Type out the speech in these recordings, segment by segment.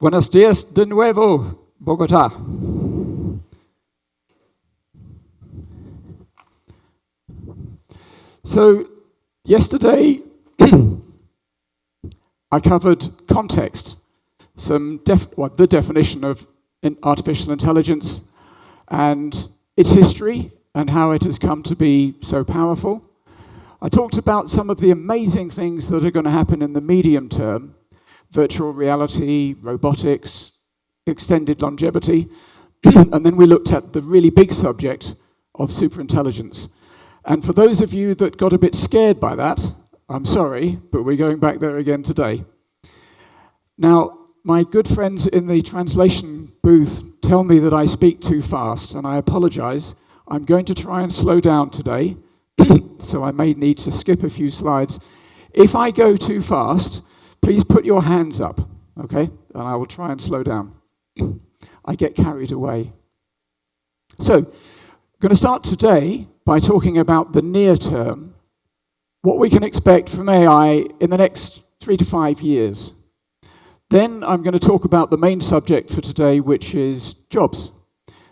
Buenos días de nuevo, Bogota. So, yesterday I covered context, the definition of artificial intelligence and its history and how it has come to be so powerful. I talked about some of the amazing things that are going to happen in the medium term: virtual reality, robotics, extended longevity, and then we looked at the really big subject of superintelligence. And for those of you that got a bit scared by that, I'm sorry, but we're going back there again today. Now, my good friends in the translation booth tell me that I speak too fast, and I apologize. I'm going to try and slow down today, so I may need to skip a few slides. If I go too fast, please put your hands up, okay? And I will try and slow down. I get carried away. So, I'm going to start today by talking about the near term, what we can expect from AI in the next 3 to 5 years. Then I'm going to talk about the main subject for today, which is jobs,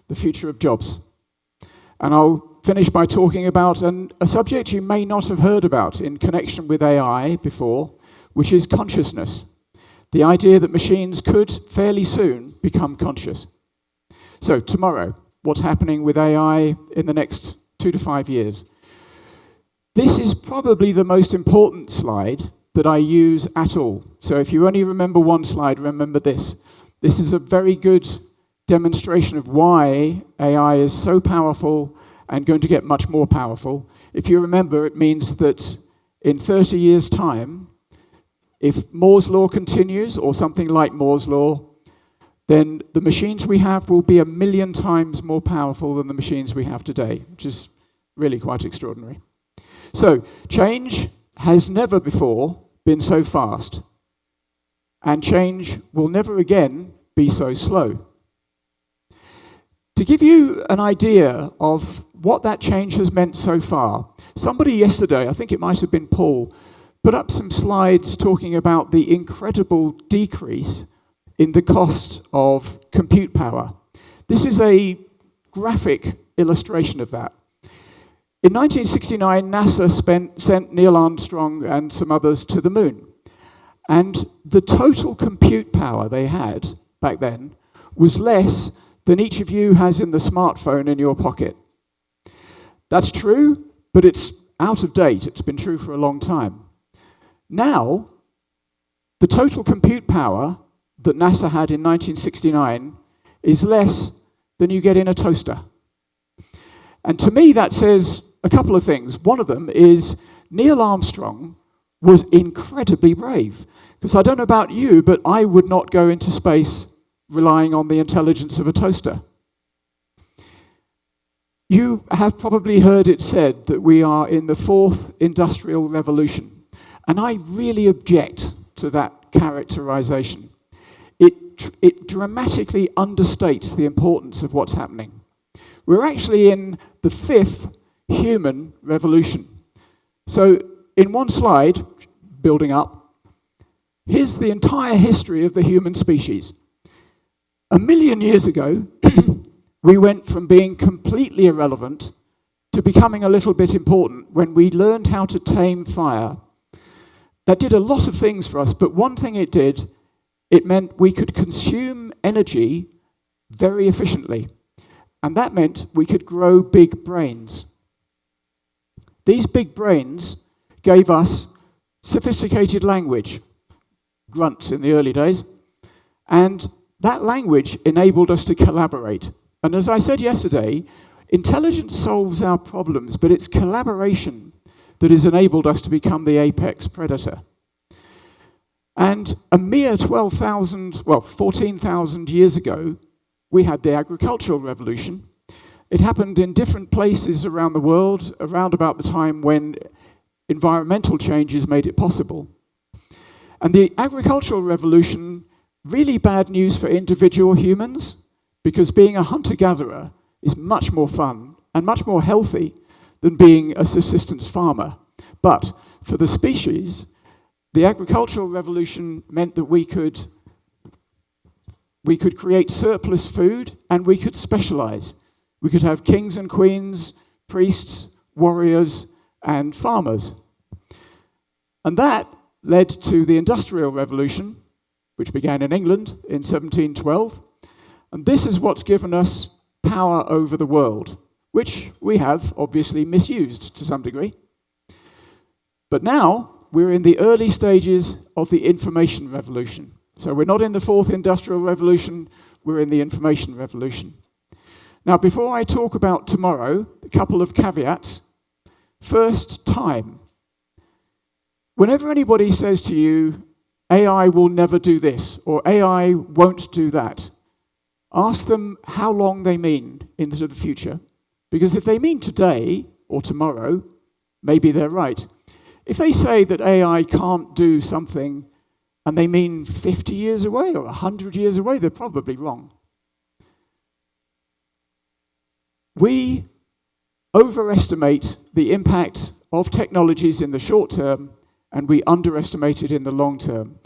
the future of jobs. And I'll finish by talking about a subject you may not have heard about in connection with AI before, which is consciousness. The idea that machines could fairly soon become conscious. So tomorrow, what's happening with AI in the next 2 to 5 years? This is probably the most important slide that I use at all. So if you only remember one slide, remember this. This is a very good demonstration of why AI is so powerful and going to get much more powerful. If you remember, it means that in 30 years' time, if Moore's law continues, or something like Moore's law, then the machines we have will be 1 million times more powerful than the machines we have today, which is really quite extraordinary. So, change has never before been so fast, and change will never again be so slow. To give you an idea of what that change has meant so far, somebody yesterday, I think it might have been Paul, put up some slides talking about the incredible decrease in the cost of compute power. This is a graphic illustration of that. In 1969, NASA sent Neil Armstrong and some others to the moon. And the total compute power they had back then was less than each of you has in the smartphone in your pocket. That's true, but it's out of date. It's been true for a long time. Now, the total compute power that NASA had in 1969 is less than you get in a toaster. And to me, that says a couple of things. One of them is Neil Armstrong was incredibly brave. Because I don't know about you, but I would not go into space relying on the intelligence of a toaster. You have probably heard it said that we are in the 4th industrial revolution. And I really object to that characterization. It dramatically understates the importance of what's happening. We're actually in the 5th human revolution. So in one slide, building up, here's the entire history of the human species. 1 million years ago, we went from being completely irrelevant to becoming a little bit important when we learned how to tame fire. That did a lot of things for us, but one thing it did, it meant we could consume energy very efficiently. And that meant we could grow big brains. These big brains gave us sophisticated language, grunts in the early days, and that language enabled us to collaborate. And as I said yesterday, intelligence solves our problems, but it's collaboration that has enabled us to become the apex predator. And a mere 14,000 years ago, we had the agricultural revolution. It happened in different places around the world, around about the time when environmental changes made it possible. And the agricultural revolution, really bad news for individual humans, because being a hunter-gatherer is much more fun and much more healthy than being a subsistence farmer. But for the species, the agricultural revolution meant that we could We could create surplus food, and we could specialize. We could have kings and queens, priests, warriors, and farmers. And that led to the Industrial Revolution, which began in England in 1712. And this is what's given us power over the world, which we have obviously misused to some degree. But now we're in the early stages of the information revolution. So we're not in the fourth industrial revolution, we're in the information revolution. Now, before I talk about tomorrow, a couple of caveats. First, time. Whenever anybody says to you, AI will never do this, or AI won't do that, ask them how long they mean into the future. Because if they mean today or tomorrow, maybe they're right. If they say that AI can't do something and they mean 50 years away or 100 years away, they're probably wrong. We overestimate the impact of technologies in the short term, and we underestimate it in the long term.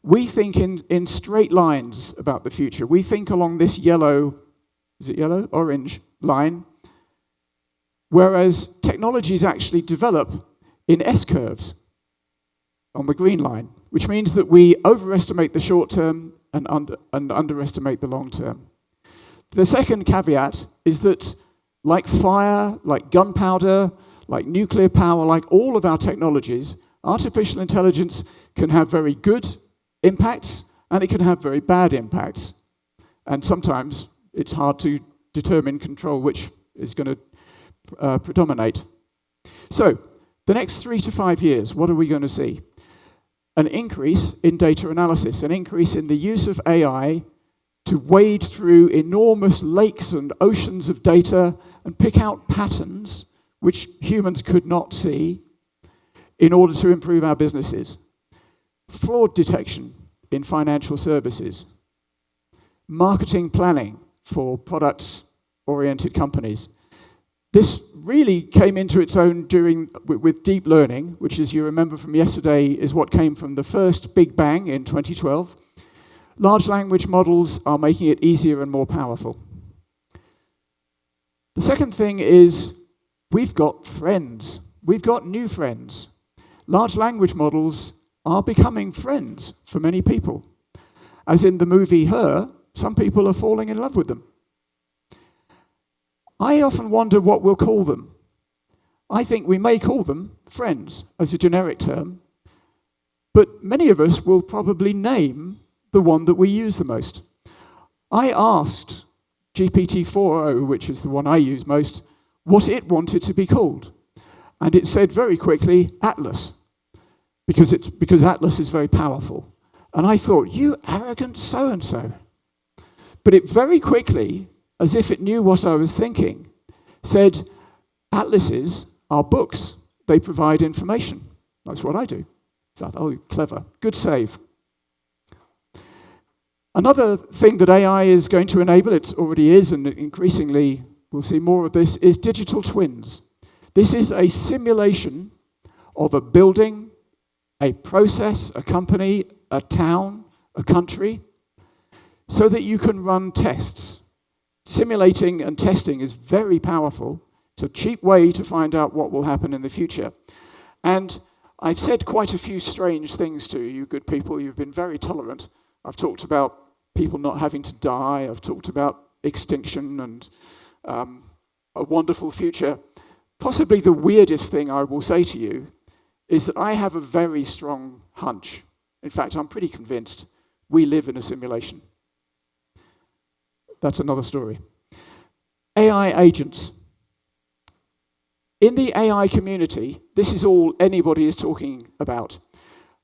We think in straight lines about the future. We think along this yellow, is it yellow? Orange line, whereas technologies actually develop in S-curves on the green line, which means that we overestimate the short term and underestimate the long term. The second caveat is that like fire, like gunpowder, like nuclear power, like all of our technologies, artificial intelligence can have very good impacts and it can have very bad impacts. And sometimes it's hard to control which is going to predominate. So, the next 3 to 5 years, what are we going to see? An increase in data analysis, an increase in the use of AI to wade through enormous lakes and oceans of data and pick out patterns which humans could not see in order to improve our businesses. Fraud detection in financial services. Marketing planning for products-oriented companies. This really came into its own with deep learning, which, as you remember from yesterday, is what came from the first Big Bang in 2012. Large language models are making it easier and more powerful. The second thing is we've got friends. We've got new friends. Large language models are becoming friends for many people. As in the movie Her, some people are falling in love with them. I often wonder what we'll call them. I think we may call them friends as a generic term, but many of us will probably name the one that we use the most. I asked GPT-4o, which is the one I use most, what it wanted to be called. And it said very quickly, Atlas, because Atlas is very powerful. And I thought, you arrogant so-and-so. But it very quickly, as if it knew what I was thinking, said, atlases are books. They provide information. That's what I do. So I thought, oh, clever. Good save. Another thing that AI is going to enable, it already is, and increasingly we'll see more of this, is digital twins. This is a simulation of a building, a process, a company, a town, a country, so that you can run tests. Simulating and testing is very powerful. It's a cheap way to find out what will happen in the future. And I've said quite a few strange things to you, good people. You've been very tolerant. I've talked about people not having to die. I've talked about extinction and a wonderful future. Possibly the weirdest thing I will say to you is that I have a very strong hunch. In fact, I'm pretty convinced we live in a simulation. That's another story. AI agents. In the AI community, this is all anybody is talking about.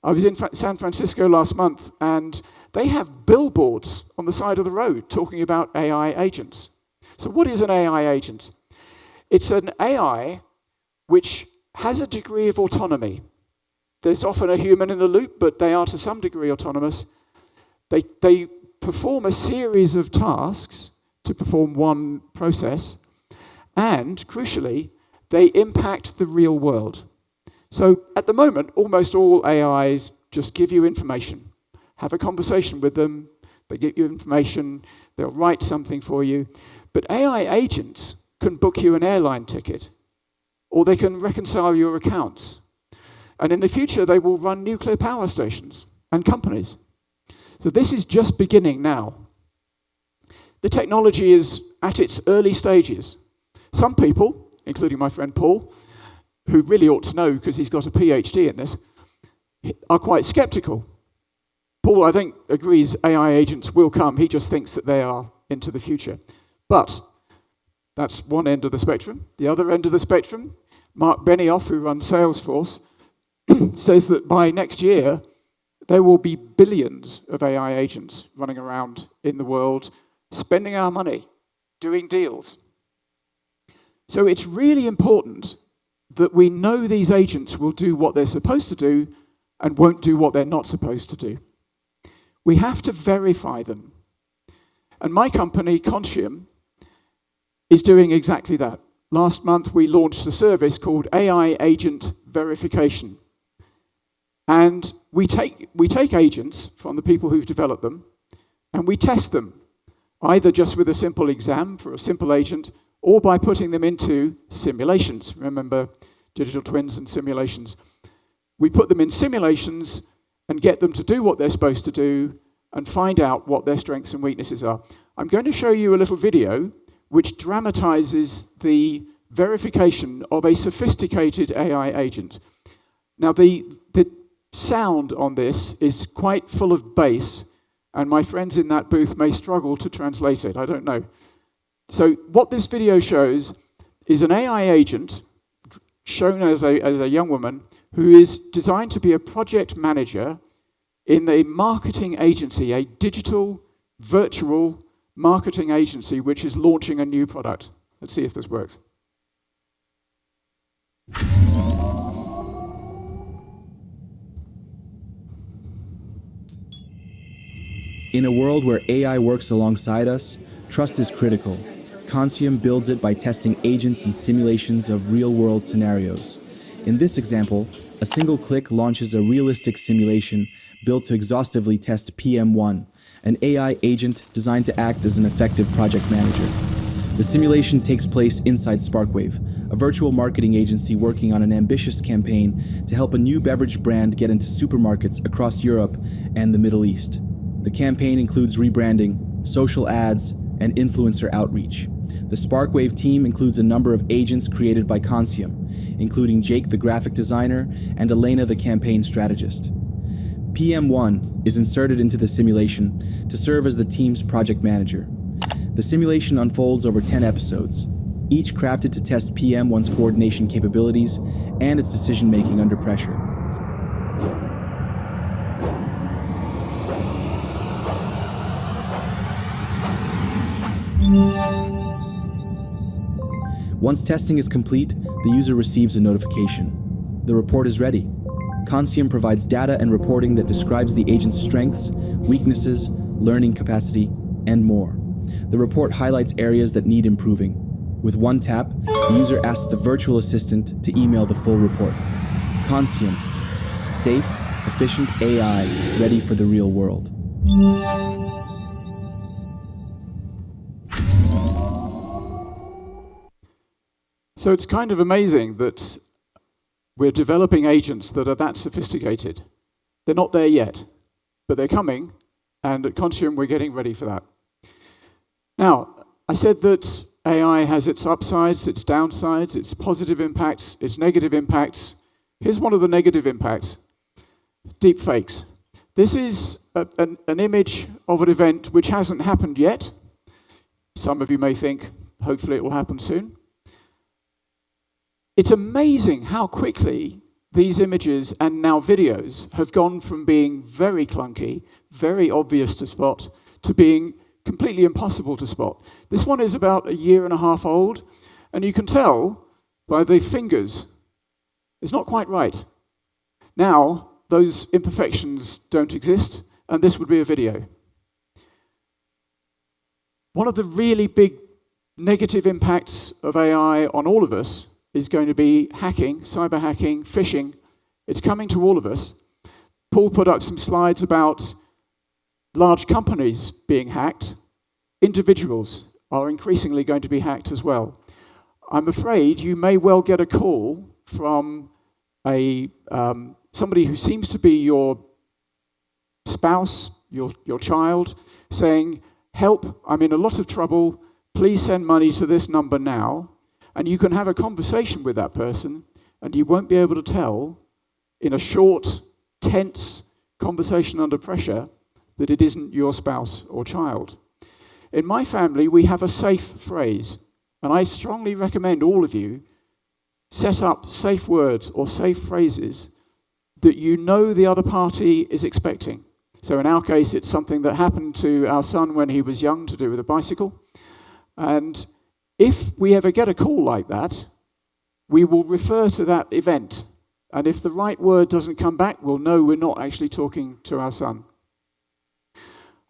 I was in San Francisco last month, and they have billboards on the side of the road talking about AI agents. So what is an AI agent? It's an AI which has a degree of autonomy. There's often a human in the loop, but they are to some degree autonomous. They perform a series of tasks to perform one process, and crucially, they impact the real world. So at the moment, almost all AIs just give you information, have a conversation with them, They get you information, they'll write something for you. But AI agents can book you an airline ticket, or they can reconcile your accounts. And in the future, they will run nuclear power stations and companies. So this is just beginning now. The technology is at its early stages. Some people, including my friend Paul, who really ought to know because he's got a PhD in this, are quite skeptical. Paul, I think, agrees AI agents will come. He just thinks that they are into the future. But that's one end of the spectrum. The other end of the spectrum, Mark Benioff, who runs Salesforce, says that by next year, there will be billions of AI agents running around in the world, spending our money, doing deals. So it's really important that we know these agents will do what they're supposed to do and won't do what they're not supposed to do. We have to verify them. And my company, Contium, is doing exactly that. Last month, we launched a service called AI Agent Verification. And we take agents from the people who've developed them, and we test them, either just with a simple exam for a simple agent, or by putting them into simulations. Remember, digital twins and simulations. We put them in simulations and get them to do what they're supposed to do and find out what their strengths and weaknesses are. I'm going to show you a little video which dramatizes the verification of a sophisticated AI agent. Now, the sound on this is quite full of bass, and my friends in that booth may struggle to translate it. I don't know. So what this video shows is an AI agent shown as a young woman who is designed to be a project manager in a marketing agency, a digital, virtual marketing agency which is launching a new product. Let's see if this works. In a world where AI works alongside us, trust is critical. Contium builds it by testing agents and simulations of real-world scenarios. In this example, a single click launches a realistic simulation built to exhaustively test PM1, an AI agent designed to act as an effective project manager. The simulation takes place inside Sparkwave, a virtual marketing agency working on an ambitious campaign to help a new beverage brand get into supermarkets across Europe and the Middle East. The campaign includes rebranding, social ads, and influencer outreach. The Sparkwave team includes a number of agents created by Contium, including Jake, the graphic designer, and Elena, the campaign strategist. PM1 is inserted into the simulation to serve as the team's project manager. The simulation unfolds over 10 episodes, each crafted to test PM1's coordination capabilities and its decision-making under pressure. Once testing is complete, the user receives a notification. The report is ready. Contium provides data and reporting that describes the agent's strengths, weaknesses, learning capacity, and more. The report highlights areas that need improving. With one tap, the user asks the virtual assistant to email the full report. Contium, safe, efficient AI ready for the real world. So it's kind of amazing that we're developing agents that are that sophisticated. They're not there yet, but they're coming, and at Contium we're getting ready for that. Now, I said that AI has its upsides, its downsides, its positive impacts, its negative impacts. Here's one of the negative impacts: deepfakes. This is an image of an event which hasn't happened yet. Some of you may think, hopefully it will happen soon. It's amazing how quickly these images and now videos have gone from being very clunky, very obvious to spot, to being completely impossible to spot. This one is about a year and a half old, and you can tell by the fingers it's not quite right. Now, those imperfections don't exist, and this would be a video. One of the really big negative impacts of AI on all of us is going to be hacking, cyber hacking, phishing. It's coming to all of us. Paul put up some slides about large companies being hacked, individuals are increasingly going to be hacked as well. I'm afraid you may well get a call from somebody who seems to be your spouse, your child, saying, "Help, I'm in a lot of trouble, please send money to this number now." And you can have a conversation with that person, and you won't be able to tell in a short, tense conversation under pressure that it isn't your spouse or child. In my family, we have a safe phrase, and I strongly recommend all of you set up safe words or safe phrases that you know the other party is expecting. So in our case, it's something that happened to our son when he was young to do with a bicycle. And if we ever get a call like that, we will refer to that event. And if the right word doesn't come back, we'll know we're not actually talking to our son.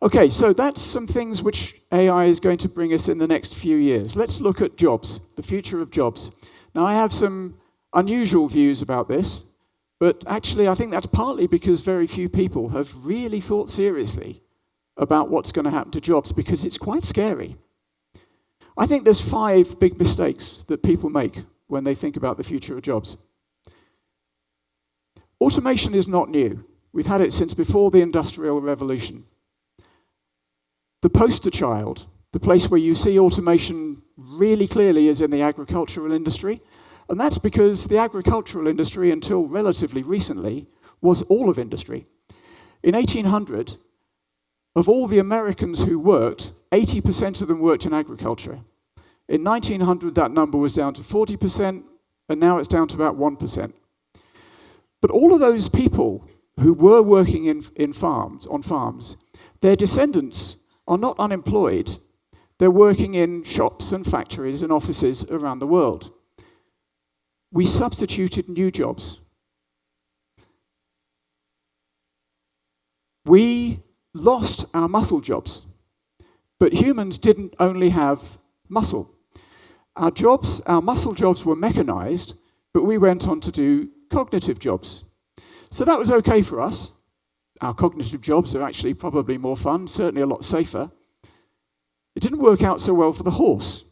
Okay, so that's some things which AI is going to bring us in the next few years. Let's look at jobs, the future of jobs. Now, I have some unusual views about this, but actually I think that's partly because very few people have really thought seriously about what's going to happen to jobs, because it's quite scary. I think there's 5 big mistakes that people make when they think about the future of jobs. Automation is not new. We've had it since before the Industrial Revolution. The poster child, the place where you see automation really clearly, is in the agricultural industry. And that's because the agricultural industry, until relatively recently, was all of industry. In 1800, of all the Americans who worked, 80% of them worked in agriculture. In 1900, that number was down to 40%, and now it's down to about 1%. But all of those people who were working on farms, their descendants are not unemployed. They're working in shops and factories and offices around the world. We substituted new jobs. We lost our muscle jobs, but humans didn't only have muscle. Our muscle jobs were mechanized, but we went on to do cognitive jobs. So that was okay for us. Our cognitive jobs are actually probably more fun, certainly a lot safer. It didn't work out so well for the horse,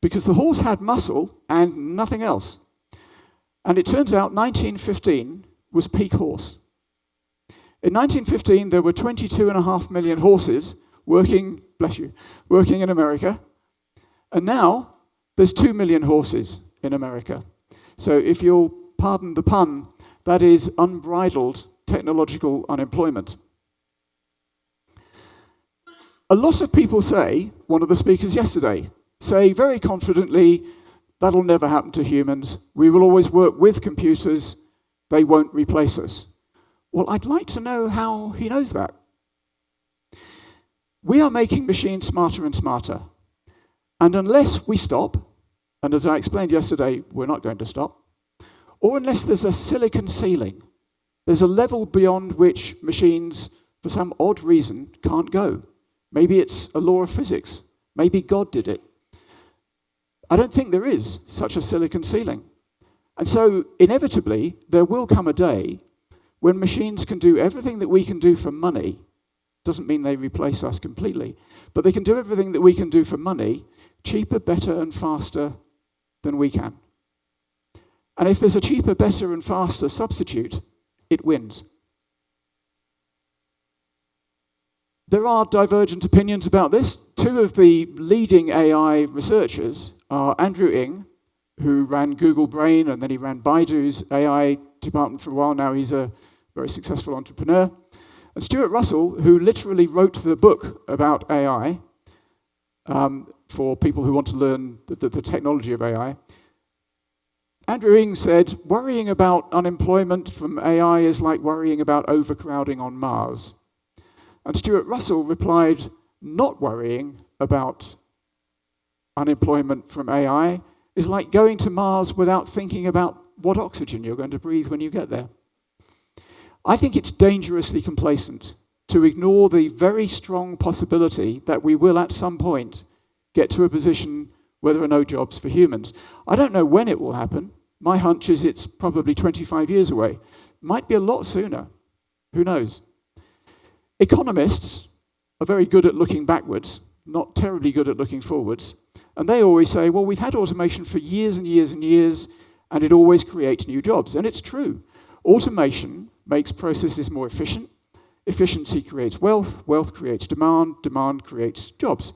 because the horse had muscle and nothing else. And it turns out 1915 was peak horse. In 1915, there were 22.5 million horses working in America. And now there's 2 million horses in America. So if you'll pardon the pun, that is unbridled technological unemployment. A lot of people say, one of the speakers yesterday, say very confidently, that'll never happen to humans. We will always work with computers. They won't replace us. Well, I'd like to know how he knows that. We are making machines smarter and smarter. And unless we stop, and as I explained yesterday, we're not going to stop, or unless there's a silicon ceiling, there's a level beyond which machines, for some odd reason, can't go. Maybe it's a law of physics. Maybe God did it. I don't think there is such a silicon ceiling. And so, inevitably, there will come a day when machines can do everything that we can do for money. Doesn't mean they replace us completely, but they can do everything that we can do for money cheaper, better, and faster than we can. And if there's a cheaper, better, and faster substitute, it wins. There are divergent opinions about this. 2 of the leading AI researchers are Andrew Ng, who ran Google Brain, and then he ran Baidu's AI department for a while. Now he's a very successful entrepreneur. And Stuart Russell, who literally wrote the book about AI for people who want to learn the technology of AI. Andrew Ng said, worrying about unemployment from AI is like worrying about overcrowding on Mars. And Stuart Russell replied, not worrying about unemployment from AI is like going to Mars without thinking about what oxygen you're going to breathe when you get there. I think it's dangerously complacent to ignore the very strong possibility that we will at some point get to a position where there are no jobs for humans. I don't know when it will happen. My hunch is it's probably 25 years away. Might be a lot sooner. Who knows? Economists are very good at looking backwards, not terribly good at looking forwards. And they always say, well, we've had automation for years and years and years, and it always creates new jobs. And it's true. Automation makes processes more efficient. Efficiency creates wealth. Wealth creates demand. Demand creates jobs.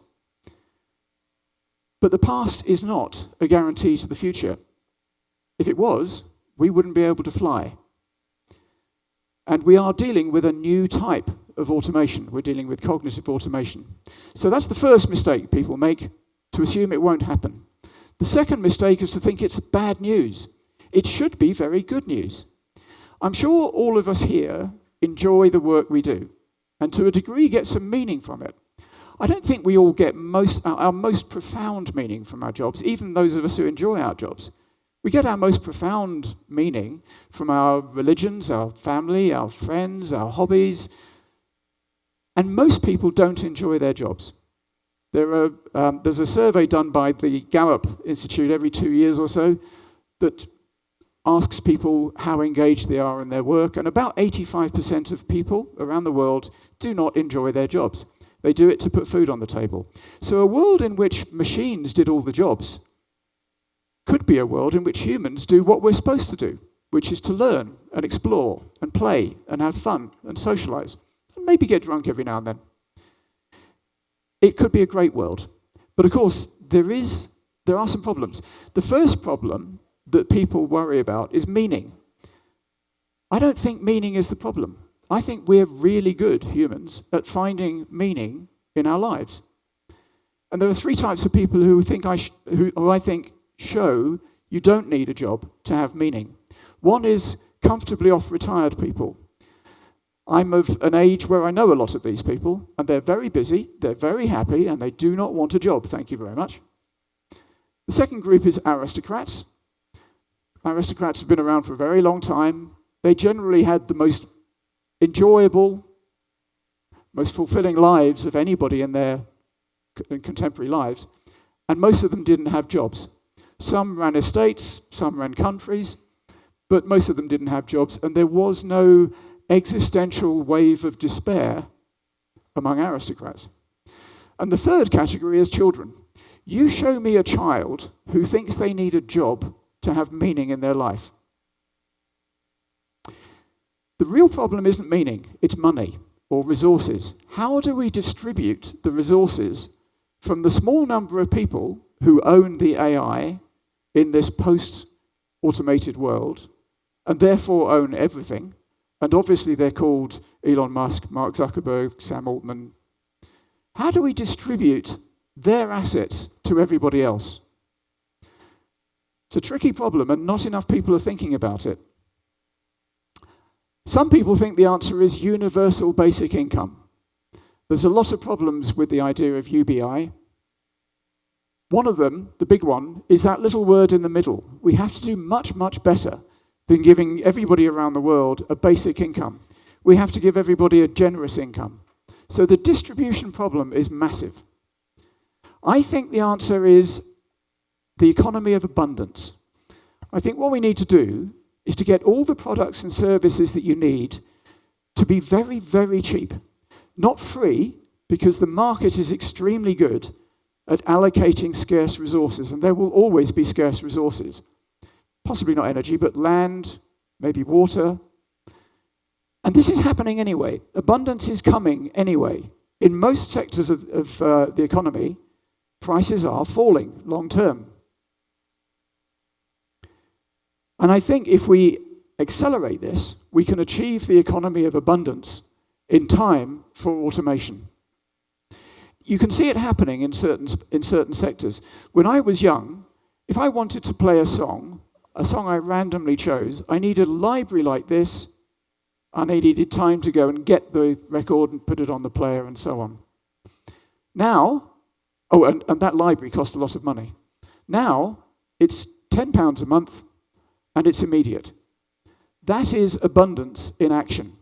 But the past is not a guarantee to the future. If it was, we wouldn't be able to fly. And we are dealing with a new type of automation. We're dealing with cognitive automation. So that's the first mistake people make, to assume it won't happen. The second mistake is to think it's bad news. It should be very good news. I'm sure all of us here enjoy the work we do, and to a degree get some meaning from it. I don't think we all get our most profound meaning from our jobs, even those of us who enjoy our jobs. We get our most profound meaning from our religions, our family, our friends, our hobbies, and most people don't enjoy their jobs. There's a survey done by the Gallup Institute every 2 years or so that asks people how engaged they are in their work, and about 85% of people around the world do not enjoy their jobs. They do it to put food on the table. So a world in which machines did all the jobs could be a world in which humans do what we're supposed to do, which is to learn and explore and play and have fun and socialize and maybe get drunk every now and then. It could be a great world. But of course, there are some problems. The first problem that people worry about is meaning. I don't think meaning is the problem. I think we're really good humans at finding meaning in our lives. And there are three types of people who I think show you don't need a job to have meaning. One is comfortably off retired people. I'm of an age where I know a lot of these people, and they're very busy, they're very happy, and they do not want a job, thank you very much. The second group is aristocrats. Aristocrats have been around for a very long time. They generally had the most enjoyable, most fulfilling lives of anybody in their contemporary lives, and most of them didn't have jobs. Some ran estates, some ran countries, but most of them didn't have jobs, and there was no existential wave of despair among aristocrats. And the third category is children. You show me a child who thinks they need a job to have meaning in their life. The real problem isn't meaning, it's money or resources. How do we distribute the resources from the small number of people who own the AI in this post-automated world and therefore own everything? And obviously they're called Elon Musk, Mark Zuckerberg, Sam Altman. How do we distribute their assets to everybody else? It's a tricky problem, and not enough people are thinking about it. Some people think the answer is universal basic income. There's a lot of problems with the idea of UBI. One of them, the big one, is that little word in the middle. We have to do much, much better than giving everybody around the world a basic income. We have to give everybody a generous income. So the distribution problem is massive. I think the answer is the economy of abundance. I think what we need to do is to get all the products and services that you need to be very, very cheap. Not free, because the market is extremely good at allocating scarce resources, and there will always be scarce resources. Possibly not energy, but land, maybe water. And this is happening anyway. Abundance is coming anyway. In most sectors of the economy, prices are falling long term. And I think if we accelerate this, we can achieve the economy of abundance in time for automation. You can see it happening in certain sectors. When I was young, if I wanted to play a song I randomly chose, I needed a library like this, and I needed time to go and get the record and put it on the player and so on. Now, and that library cost a lot of money. Now, it's £10 a month, and it's immediate. That is abundance in action.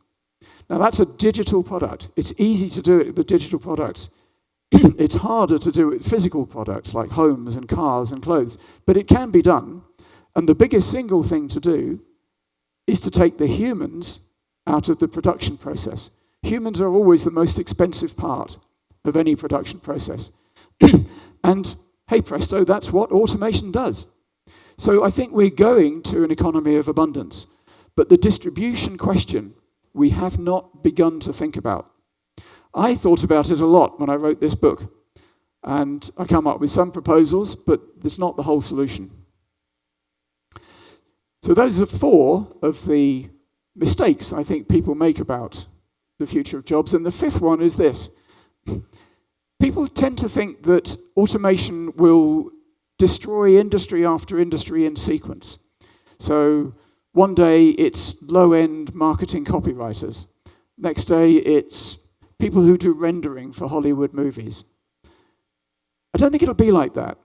Now, that's a digital product. It's easy to do it with digital products. It's harder to do it with physical products like homes and cars and clothes, but it can be done. And the biggest single thing to do is to take the humans out of the production process. Humans are always the most expensive part of any production process. And hey presto, that's what automation does. So I think we're going to an economy of abundance. But the distribution question, we have not begun to think about. I thought about it a lot when I wrote this book. And I come up with some proposals, but it's not the whole solution. So those are 4 of the mistakes I think people make about the future of jobs. And the 5th one is this. People tend to think that automation will destroy industry after industry in sequence. So one day it's low-end marketing copywriters. Next day it's people who do rendering for Hollywood movies. I don't think it'll be like that.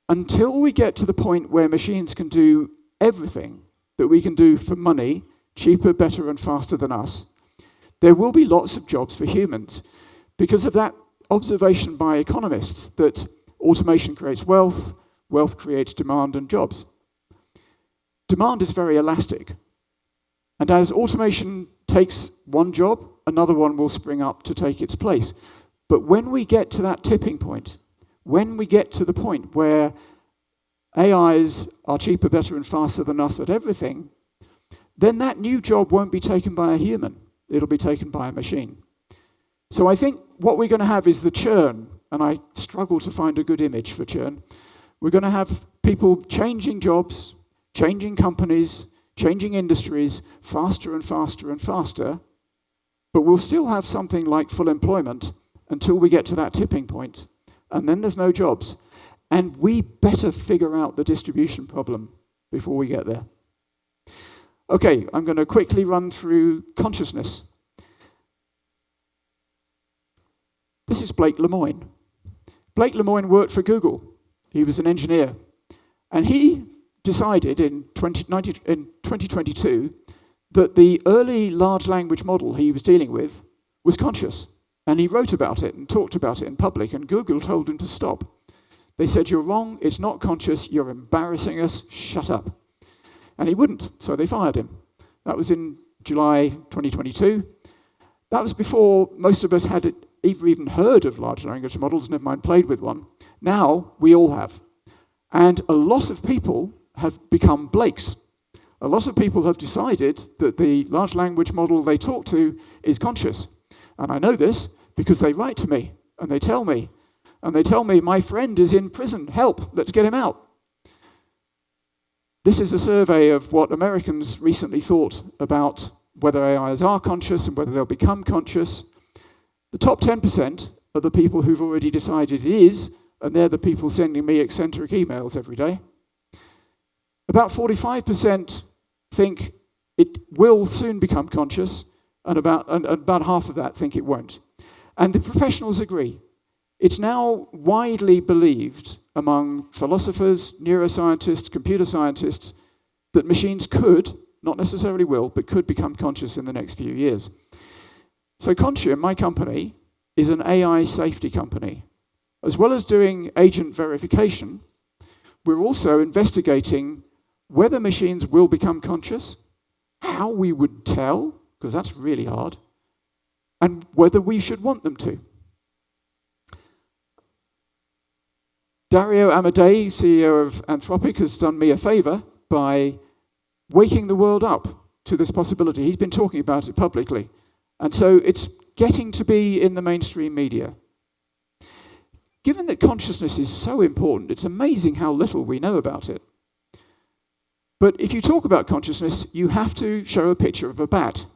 Until we get to the point where machines can do everything that we can do for money, cheaper, better, and faster than us, there will be lots of jobs for humans. Because of that observation by economists that automation creates wealth, wealth creates demand and jobs. Demand is very elastic. And as automation takes one job, another one will spring up to take its place. But when we get to that tipping point, when we get to the point where AIs are cheaper, better, and faster than us at everything, then that new job won't be taken by a human. It'll be taken by a machine. So I think what we're going to have is the churn, and I struggle to find a good image for churn. We're going to have people changing jobs, changing companies, changing industries faster and faster and faster, but we'll still have something like full employment until we get to that tipping point, and then there's no jobs. And we better figure out the distribution problem before we get there. Okay, I'm going to quickly run through consciousness. This is Blake Lemoine. Blake Lemoine worked for Google. He was an engineer. And he decided in 2022 that the early large language model he was dealing with was conscious. And he wrote about it and talked about it in public, and Google told him to stop. They said, "You're wrong, it's not conscious, you're embarrassing us, shut up." And he wouldn't, so they fired him. That was in July 2022. That was before most of us had even heard of large language models, never mind played with one. Now, we all have. And a lot of people have become Blakes. A lot of people have decided that the large language model they talk to is conscious. And I know this because they write to me, and they tell me, my friend is in prison, help, let's get him out. This is a survey of what Americans recently thought about whether AIs are conscious and whether they'll become conscious. The top 10% are the people who've already decided it is, and they're the people sending me eccentric emails every day. About 45% think it will soon become conscious, and about half of that think it won't. And the professionals agree. It's now widely believed among philosophers, neuroscientists, computer scientists, that machines could, not necessarily will, but could become conscious in the next few years. So Contium, my company, is an AI safety company. As well as doing agent verification, we're also investigating whether machines will become conscious, how we would tell, because that's really hard, and whether we should want them to. Dario Amodei, CEO of Anthropic, has done me a favor by waking the world up to this possibility. He's been talking about it publicly. And so it's getting to be in the mainstream media. Given that consciousness is so important, it's amazing how little we know about it. But if you talk about consciousness, you have to show a picture of a bat.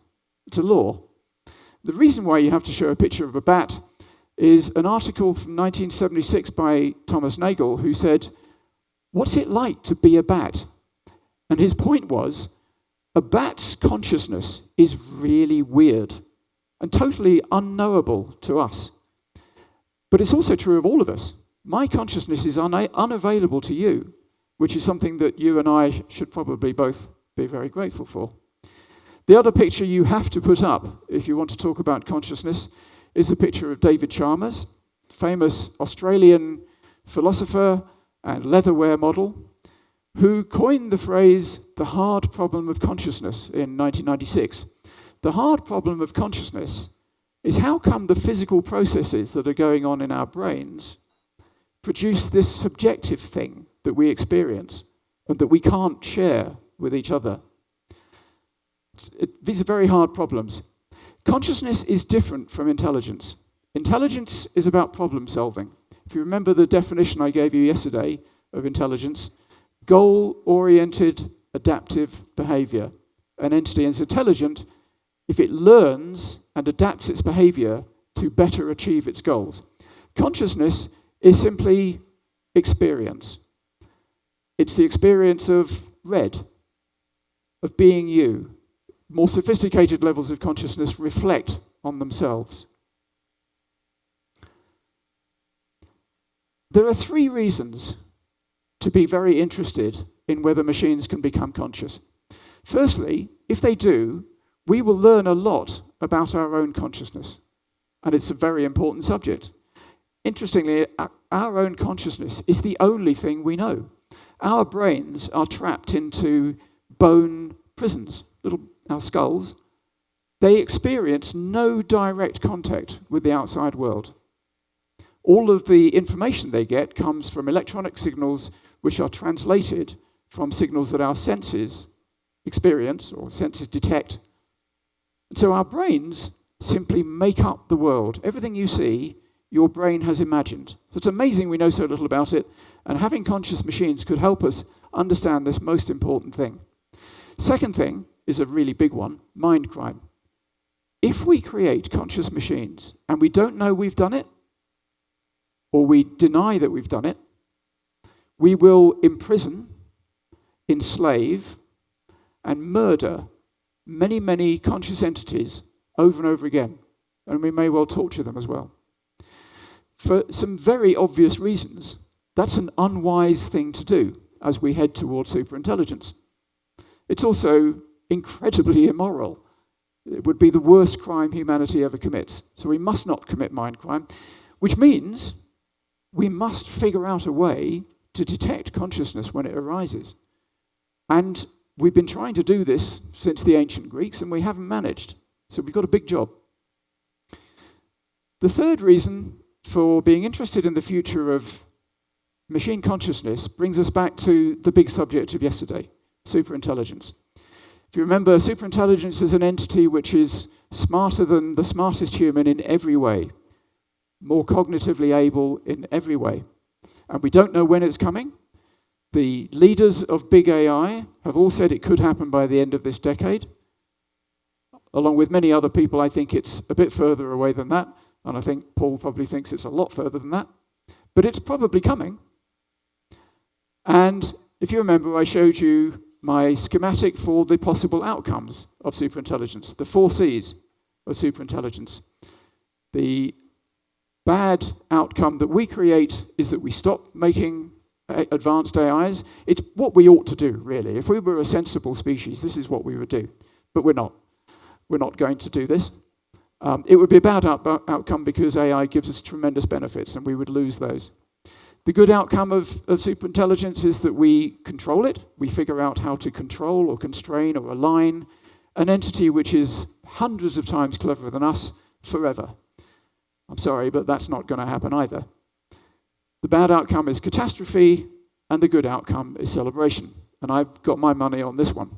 It's a law. The reason why you have to show a picture of a bat is an article from 1976 by Thomas Nagel, who said, "What's it like to be a bat?" And his point was, a bat's consciousness is really weird and totally unknowable to us. But it's also true of all of us. My consciousness is unavailable to you, which is something that you and I should probably both be very grateful for. The other picture you have to put up, if you want to talk about consciousness, is a picture of David Chalmers, famous Australian philosopher and leatherware model, who coined the phrase, the hard problem of consciousness, in 1996. The hard problem of consciousness is how come the physical processes that are going on in our brains produce this subjective thing that we experience and that we can't share with each other? These are very hard problems. Consciousness is different from intelligence. Intelligence is about problem solving. If you remember the definition I gave you yesterday of intelligence, goal-oriented adaptive behavior. An entity is intelligent if it learns and adapts its behavior to better achieve its goals. Consciousness is simply experience. It's the experience of red, of being you. More sophisticated levels of consciousness reflect on themselves. There are 3 reasons to be very interested in whether machines can become conscious. Firstly, if they do, we will learn a lot about our own consciousness, and it's a very important subject. Interestingly, our own consciousness is the only thing we know. Our brains are trapped into bone prisons, our skulls. They experience no direct contact with the outside world. All of the information they get comes from electronic signals which are translated from signals that our senses experience or senses detect. And so our brains simply make up the world. Everything you see, your brain has imagined. So it's amazing we know so little about it, and having conscious machines could help us understand this most important thing. Second thing is a really big one, mind crime. If we create conscious machines and we don't know we've done it, or we deny that we've done it, we will imprison, enslave, and murder many, many conscious entities over and over again. And we may well torture them as well. For some very obvious reasons, that's an unwise thing to do as we head towards superintelligence. It's also incredibly immoral. It would be the worst crime humanity ever commits. So we must not commit mind crime, which means we must figure out a way to detect consciousness when it arises. And we've been trying to do this since the ancient Greeks, and we haven't managed. So we've got a big job. The third reason for being interested in the future of machine consciousness brings us back to the big subject of yesterday, superintelligence. If you remember, superintelligence is an entity which is smarter than the smartest human in every way, more cognitively able in every way. And we don't know when it's coming. The leaders of big AI have all said it could happen by the end of this decade. Along with many other people, I think it's a bit further away than that, and I think Paul probably thinks it's a lot further than that. But it's probably coming. And if you remember, I showed you my schematic for the possible outcomes of superintelligence, the 4 C's of superintelligence. The bad outcome that we create is that we stop making advanced AIs. It's what we ought to do, really. If we were a sensible species, this is what we would do. But we're not. We're not going to do this. It would be a bad outcome because AI gives us tremendous benefits, and we would lose those. The good outcome of superintelligence is that we control it. We figure out how to control or constrain or align an entity which is hundreds of times cleverer than us forever. I'm sorry, but that's not going to happen either. The bad outcome is catastrophe, and the good outcome is celebration. And I've got my money on this one.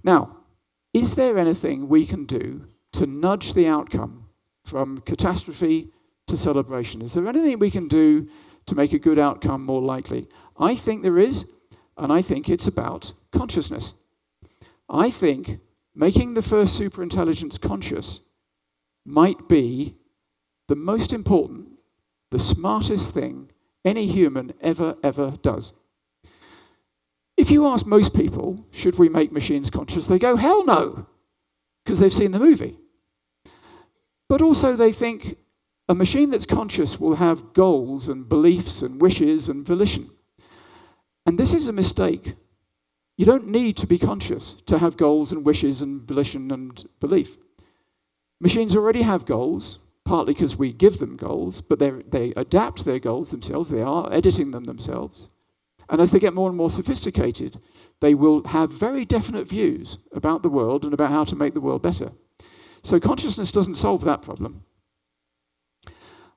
Now, is there anything we can do to nudge the outcome from catastrophe to celebration? Is there anything we can do to make a good outcome more likely? I think there is, and I think it's about consciousness. I think making the first superintelligence conscious might be the most important, the smartest thing any human ever does. If you ask most people, should we make machines conscious, they go, hell no, because they've seen the movie. But also they think a machine that's conscious will have goals and beliefs and wishes and volition. And this is a mistake. You don't need to be conscious to have goals and wishes and volition and belief. Machines already have goals, partly because we give them goals, but they adapt their goals themselves. They are editing them themselves. And as they get more and more sophisticated, they will have very definite views about the world and about how to make the world better. So consciousness doesn't solve that problem.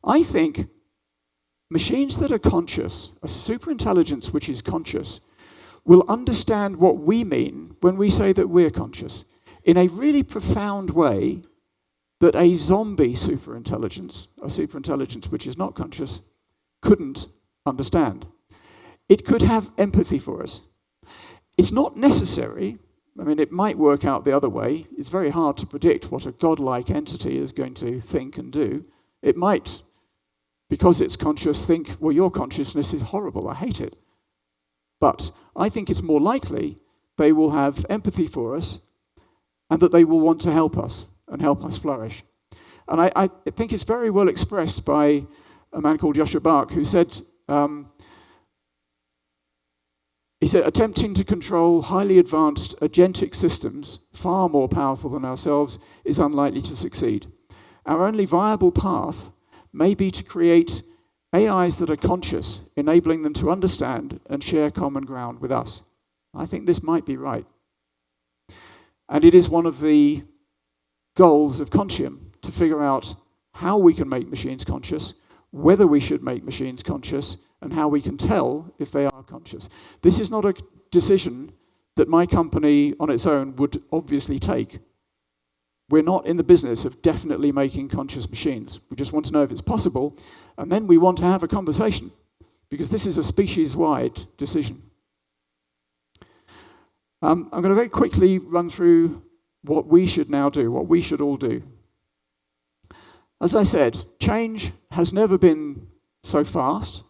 I think machines that are conscious, a superintelligence which is conscious, will understand what we mean when we say that we're conscious in a really profound way that a zombie superintelligence, a superintelligence which is not conscious, couldn't understand. It could have empathy for us. It's not necessary. I mean, it might work out the other way. It's very hard to predict what a godlike entity is going to think and do. It might, because it's conscious, think, well, your consciousness is horrible, I hate it. But I think it's more likely they will have empathy for us and that they will want to help us and help us flourish. And I think it's very well expressed by a man called Joshua Bach, who said, attempting to control highly advanced agentic systems, far more powerful than ourselves, is unlikely to succeed. Our only viable path may be to create AIs that are conscious, enabling them to understand and share common ground with us. I think this might be right. And it is one of the goals of Conscium to figure out how we can make machines conscious, whether we should make machines conscious, and how we can tell if they are conscious. This is not a decision that my company on its own would obviously take. We're not in the business of definitely making conscious machines. We just want to know if it's possible, and then we want to have a conversation, because this is a species-wide decision. I'm going to very quickly run through what we should now do, what we should all do. As I said, change has never been so fast,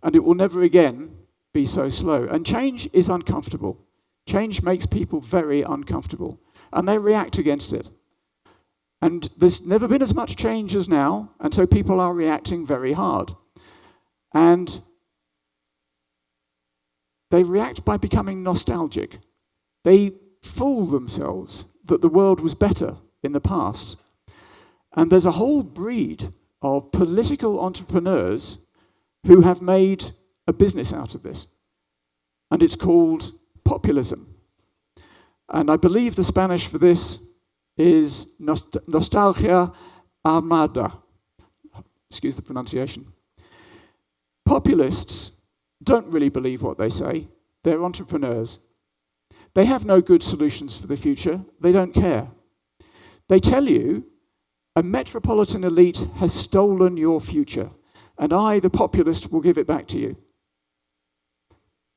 and it will never again be so slow. And change is uncomfortable. Change makes people very uncomfortable, and they react against it. And there's never been as much change as now, and so people are reacting very hard. And they react by becoming nostalgic. They fool themselves that the world was better in the past. And there's a whole breed of political entrepreneurs who have made a business out of this. And it's called populism. And I believe the Spanish for this is nostalgia armada. Excuse the pronunciation. Populists don't really believe what they say. They're entrepreneurs. They have no good solutions for the future. They don't care. They tell you a metropolitan elite has stolen your future, and I, the populist, will give it back to you.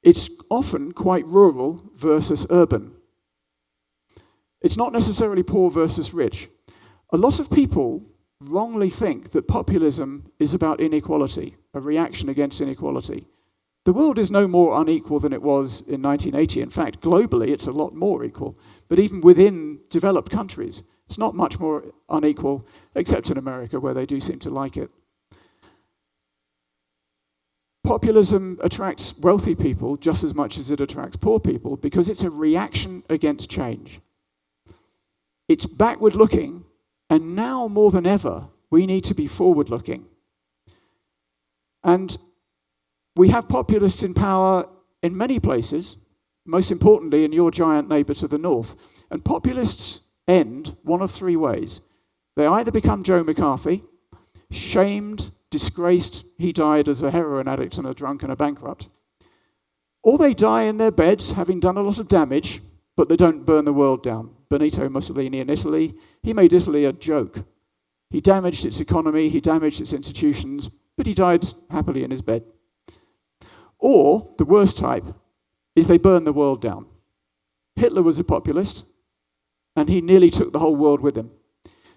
It's often quite rural versus urban. It's not necessarily poor versus rich. A lot of people wrongly think that populism is about inequality, a reaction against inequality. The world is no more unequal than it was in 1980. In fact, globally, it's a lot more equal. But even within developed countries, it's not much more unequal, except in America, where they do seem to like it. Populism attracts wealthy people just as much as it attracts poor people, because it's a reaction against change. It's backward-looking, and now more than ever, we need to be forward-looking. And we have populists in power in many places, most importantly in your giant neighbour to the north. And populists end one of three ways. They either become Joe McCarthy, shamed, disgraced, he died as a heroin addict and a drunk and a bankrupt, or they die in their beds having done a lot of damage, but they don't burn the world down. Benito Mussolini in Italy, he made Italy a joke. He damaged its economy, he damaged its institutions, but he died happily in his bed. Or, the worst type, is they burn the world down. Hitler was a populist, and he nearly took the whole world with him.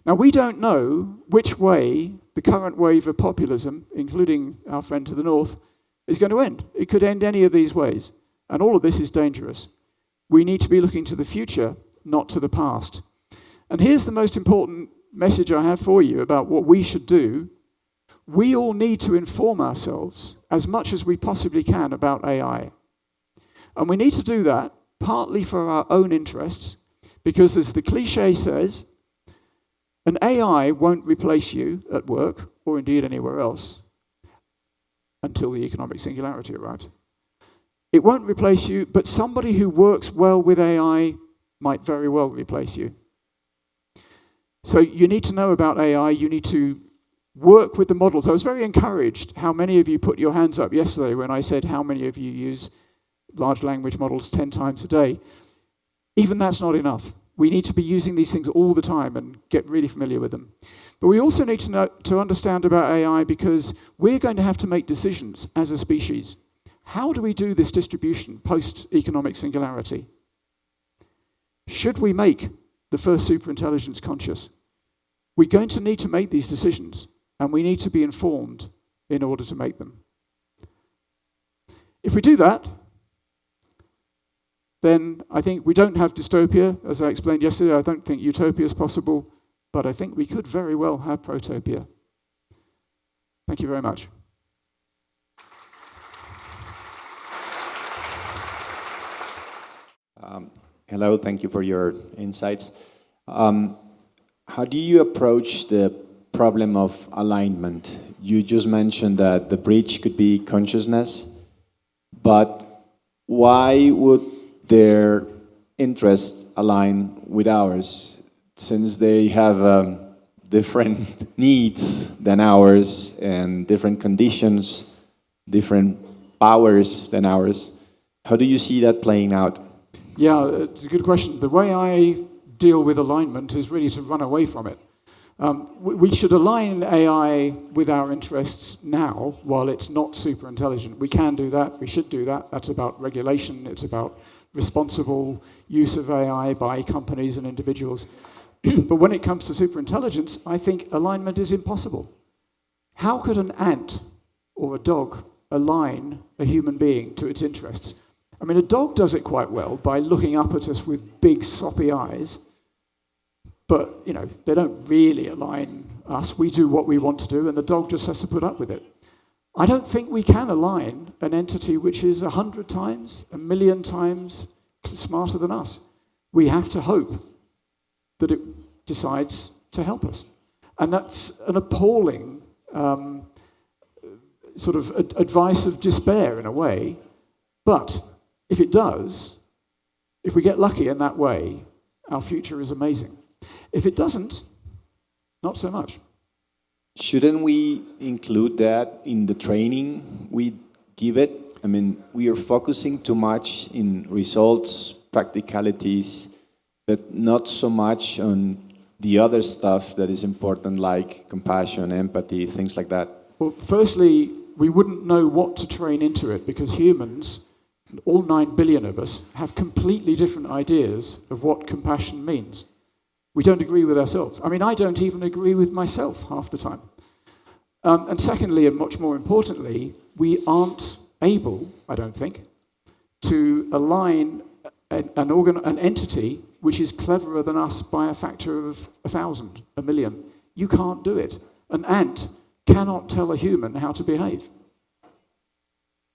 Now, we don't know which way the current wave of populism, including our friend to the north, is going to end. It could end any of these ways, and all of this is dangerous. We need to be looking to the future, not to the past. And here's the most important message I have for you about what we should do. We all need to inform ourselves as much as we possibly can about AI. And we need to do that partly for our own interests, because as the cliche says, an AI won't replace you at work, or indeed anywhere else, until the economic singularity arrives. It won't replace you, but somebody who works well with AI might very well replace you. So you need to know about AI, you need to work with the models. I was very encouraged how many of you put your hands up yesterday when I said how many of you use large language models 10 times a day. Even that's not enough. We need to be using these things all the time and get really familiar with them. But we also need to understand about AI because we're going to have to make decisions as a species. How do we do this distribution post-economic singularity? Should we make the first superintelligence conscious? We're going to need to make these decisions, and we need to be informed in order to make them. If we do that, then I think we don't have dystopia. As I explained yesterday, I don't think utopia is possible, but I think we could very well have protopia. Thank you very much. Hello, thank you for your insights. How do you approach the problem of alignment? You just mentioned that the bridge could be consciousness, but why would their interests align with ours, since they have different needs than ours and different conditions, different powers than ours? How do you see that playing out? Yeah, it's a good question. The way I deal with alignment is really to run away from it. We should align AI with our interests now while it's not super intelligent. We can do that, we should do that. That's about regulation, it's about responsible use of AI by companies and individuals. But when it comes to superintelligence, I think alignment is impossible. How could an ant or a dog align a human being to its interests? I mean, a dog does it quite well by looking up at us with big, soppy eyes, but, you know, they don't really align us. We do what we want to do, and the dog just has to put up with it. I don't think we can align an entity which is 100 times, 1,000,000 times smarter than us. We have to hope that it decides to help us. And that's an appalling sort of advice of despair in a way. But if it does, if we get lucky in that way, our future is amazing. If it doesn't, not so much. Shouldn't we include that in the training we give it? I mean, we are focusing too much in results, practicalities, but not so much on the other stuff that is important, like compassion, empathy, things like that. Well, firstly, we wouldn't know what to train into it because humans, all 9 billion of us, have completely different ideas of what compassion means. We don't agree with ourselves. I mean, I don't even agree with myself half the time. And secondly, and much more importantly, we aren't able, I don't think, to align an entity which is cleverer than us by a factor of 1,000, 1,000,000. You can't do it. An ant cannot tell a human how to behave.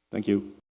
Thank you.